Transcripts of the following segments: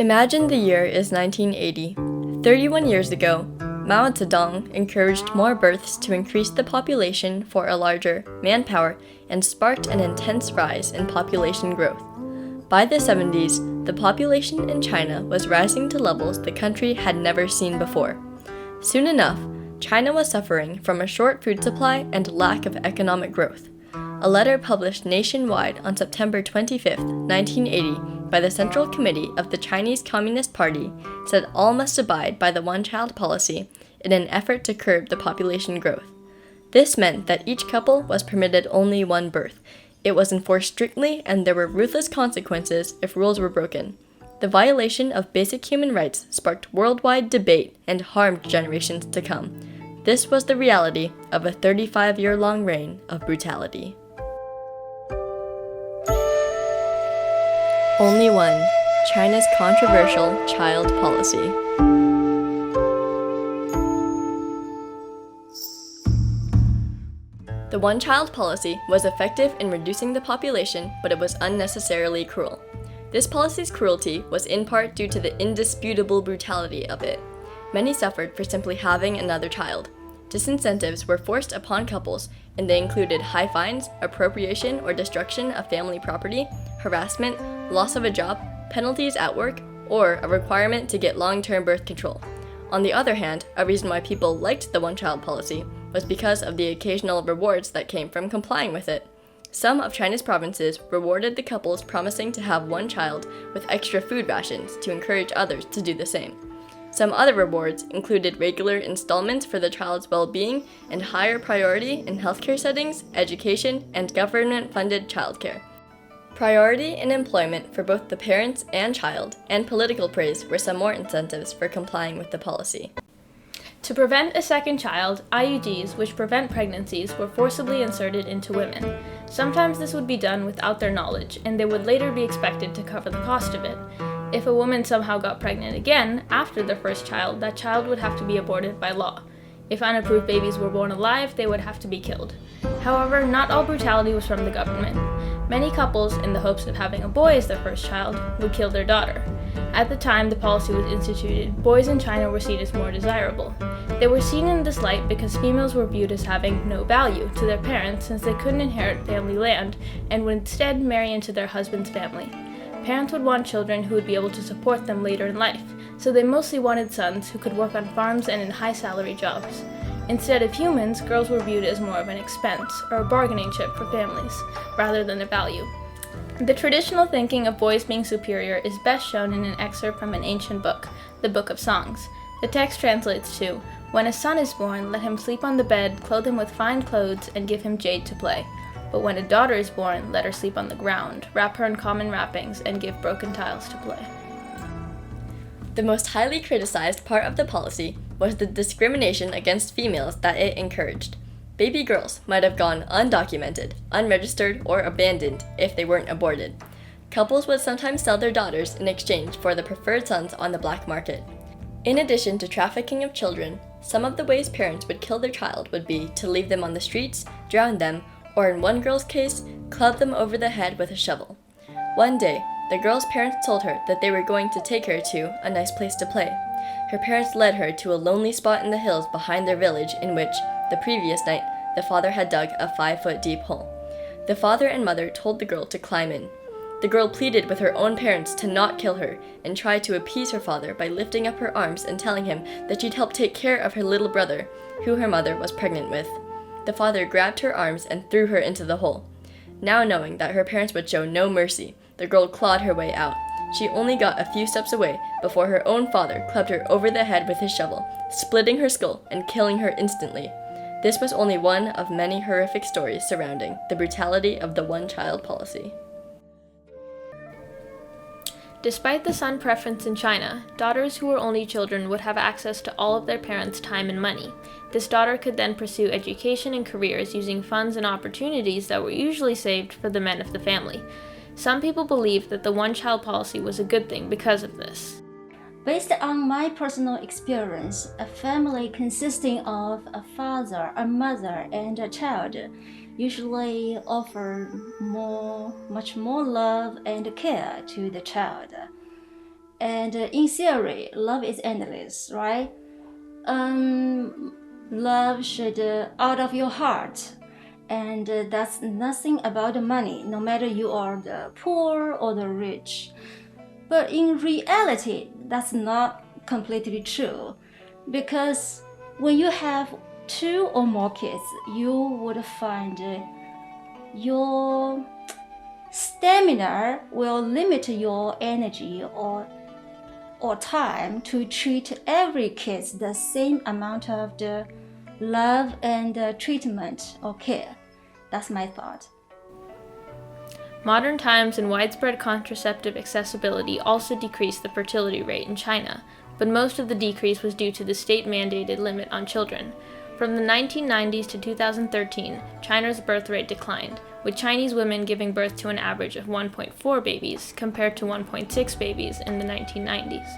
Imagine the year is 1980. 31 years ago, Mao Zedong encouraged more births to increase the population for a larger manpower and sparked an intense rise in population growth. By the 70s, the population in China was rising to levels the country had never seen before. Soon enough, China was suffering from a short food supply and lack of economic growth. A letter published nationwide on September 25, 1980, by the Central Committee of the Chinese Communist Party said all must abide by the one-child policy in an effort to curb the population growth. This meant that each couple was permitted only one birth. It was enforced strictly, and there were ruthless consequences if rules were broken. The violation of basic human rights sparked worldwide debate and harmed generations to come. This was the reality of a 35-year-long reign of brutality. Only one, China's controversial child policy. The one-child policy was effective in reducing the population, but it was unnecessarily cruel. This policy's cruelty was in part due to the indisputable brutality of it. Many suffered for simply having another child. Disincentives were forced upon couples, and they included high fines, appropriation or destruction of family property, harassment, loss of a job, penalties at work, or a requirement to get long-term birth control. On the other hand, a reason why people liked the one-child policy was because of the occasional rewards that came from complying with it. Some of China's provinces rewarded the couples promising to have one child with extra food rations to encourage others to do the same. Some other rewards included regular installments for the child's well-being and higher priority in healthcare settings, education, and government-funded childcare. Priority in employment for both the parents and child, and political praise were some more incentives for complying with the policy. To prevent a second child, IUDs, which prevent pregnancies, were forcibly inserted into women. Sometimes this would be done without their knowledge, and they would later be expected to cover the cost of it. If a woman somehow got pregnant again after their first child, that child would have to be aborted by law. If unapproved babies were born alive, they would have to be killed. However, not all brutality was from the government. Many couples, in the hopes of having a boy as their first child, would kill their daughter. At the time the policy was instituted, boys in China were seen as more desirable. They were seen in this light because females were viewed as having no value to their parents since they couldn't inherit family land and would instead marry into their husband's family. Parents would want children who would be able to support them later in life, so they mostly wanted sons who could work on farms and in high-salary jobs. Instead of humans, girls were viewed as more of an expense or a bargaining chip for families, rather than a value. The traditional thinking of boys being superior is best shown in an excerpt from an ancient book, the Book of Songs. The text translates to, "When a son is born, let him sleep on the bed, clothe him with fine clothes, and give him jade to play. But when a daughter is born, let her sleep on the ground, wrap her in common wrappings, and give broken tiles to play." The most highly criticized part of the policy was the discrimination against females that it encouraged. Baby girls might have gone undocumented, unregistered, or abandoned if they weren't aborted. Couples would sometimes sell their daughters in exchange for the preferred sons on the black market. In addition to trafficking of children, some of the ways parents would kill their child would be to leave them on the streets, drown them, or in one girl's case, club them over the head with a shovel. One day, the girl's parents told her that they were going to take her to a nice place to play. Her parents led her to a lonely spot in the hills behind their village in which, the previous night, the father had dug a 5-foot deep hole. The father and mother told the girl to climb in. The girl pleaded with her own parents to not kill her and tried to appease her father by lifting up her arms and telling him that she'd help take care of her little brother, who her mother was pregnant with. The father grabbed her arms and threw her into the hole. Now knowing that her parents would show no mercy, the girl clawed her way out. She only got a few steps away before her own father clubbed her over the head with his shovel, splitting her skull and killing her instantly. This was only one of many horrific stories surrounding the brutality of the one-child policy. Despite the son preference in China, daughters who were only children would have access to all of their parents' time and money. This daughter could then pursue education and careers using funds and opportunities that were usually saved for the men of the family. Some people believe that the one-child policy was a good thing because of this. Based on my personal experience, a family consisting of a father, a mother, and a child usually offer much more love and care to the child. And in theory, love is endless, right? Love should out of your heart. And that's nothing about the money, no matter you are the poor or the rich. But in reality, that's not completely true. Because when you have 2 or more kids, you would find your stamina will limit your energy or time to treat every kid the same amount of the love and treatment or care. That's my thought. Modern times and widespread contraceptive accessibility also decreased the fertility rate in China, but most of the decrease was due to the state-mandated limit on children. From the 1990s to 2013, China's birth rate declined, with Chinese women giving birth to an average of 1.4 babies compared to 1.6 babies in the 1990s.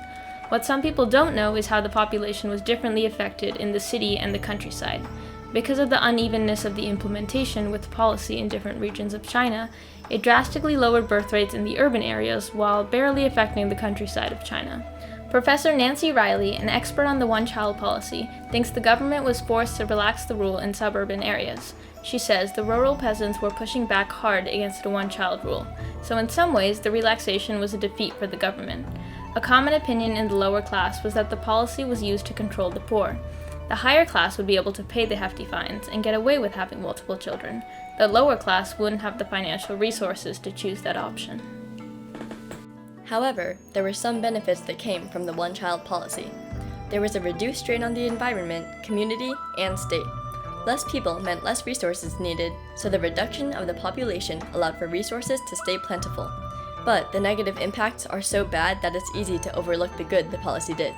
What some people don't know is how the population was differently affected in the city and the countryside. Because of the unevenness of the implementation with policy in different regions of China, it drastically lowered birth rates in the urban areas while barely affecting the countryside of China. Professor Nancy Riley, an expert on the one-child policy, thinks the government was forced to relax the rule in suburban areas. She says the rural peasants were pushing back hard against the one-child rule, so in some ways the relaxation was a defeat for the government. A common opinion in the lower class was that the policy was used to control the poor. The higher class would be able to pay the hefty fines and get away with having multiple children. The lower class wouldn't have the financial resources to choose that option. However, there were some benefits that came from the one-child policy. There was a reduced strain on the environment, community, and state. Less people meant less resources needed, so the reduction of the population allowed for resources to stay plentiful. But the negative impacts are so bad that it's easy to overlook the good the policy did.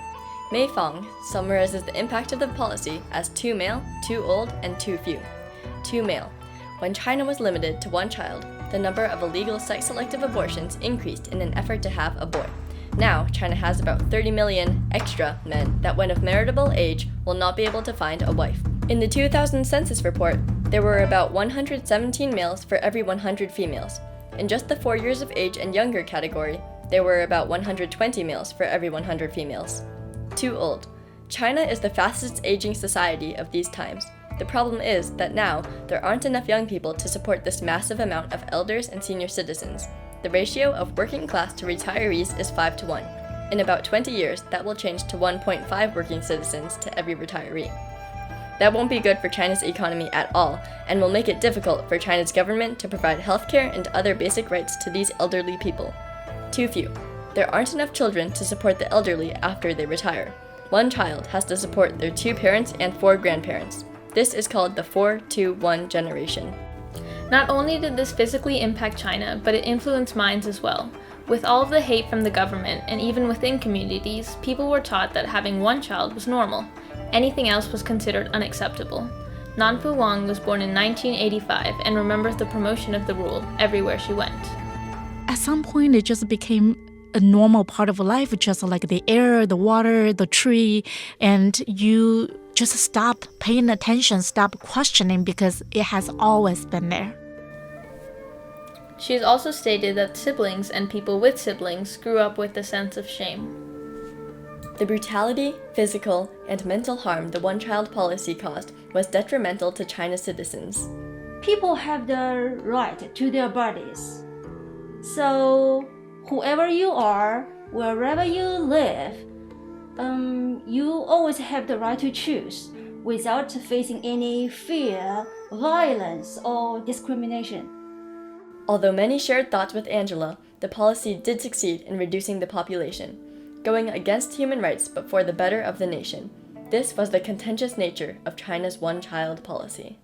Mei Fong summarizes the impact of the policy as too male, too old, and too few. Too male. When China was limited to one child, the number of illegal sex-selective abortions increased in an effort to have a boy. Now, China has about 30 million extra men that when of marriageable age will not be able to find a wife. In the 2000 census report, there were about 117 males for every 100 females. In just the 4 years of age and younger category, there were about 120 males for every 100 females. Too old. China is the fastest aging society of these times. The problem is that now there aren't enough young people to support this massive amount of elders and senior citizens. The ratio of working class to retirees is 5 to 1. In about 20 years, that will change to 1.5 working citizens to every retiree. That won't be good for China's economy at all, and will make it difficult for China's government to provide healthcare and other basic rights to these elderly people. Too few. There aren't enough children to support the elderly after they retire. One child has to support their 2 parents and 4 grandparents. This is called the 4-to-1 generation. Not only did this physically impact China, but it influenced minds as well. With all of the hate from the government, and even within communities, people were taught that having one child was normal. Anything else was considered unacceptable. Nanfu Wang was born in 1985 and remembers the promotion of the rule everywhere she went. At some point, it just became a normal part of life, just like the air, the water, the tree, and you just stop paying attention, stop questioning because it has always been there. She has also stated that siblings and people with siblings grew up with a sense of shame. The brutality, physical, and mental harm the one-child policy caused was detrimental to China's citizens. People have the right to their bodies. So, whoever you are, wherever you live, you always have the right to choose without facing any fear, violence, or discrimination. Although many shared thoughts with Angela, the policy did succeed in reducing the population, going against human rights but for the better of the nation. This was the contentious nature of China's one-child policy.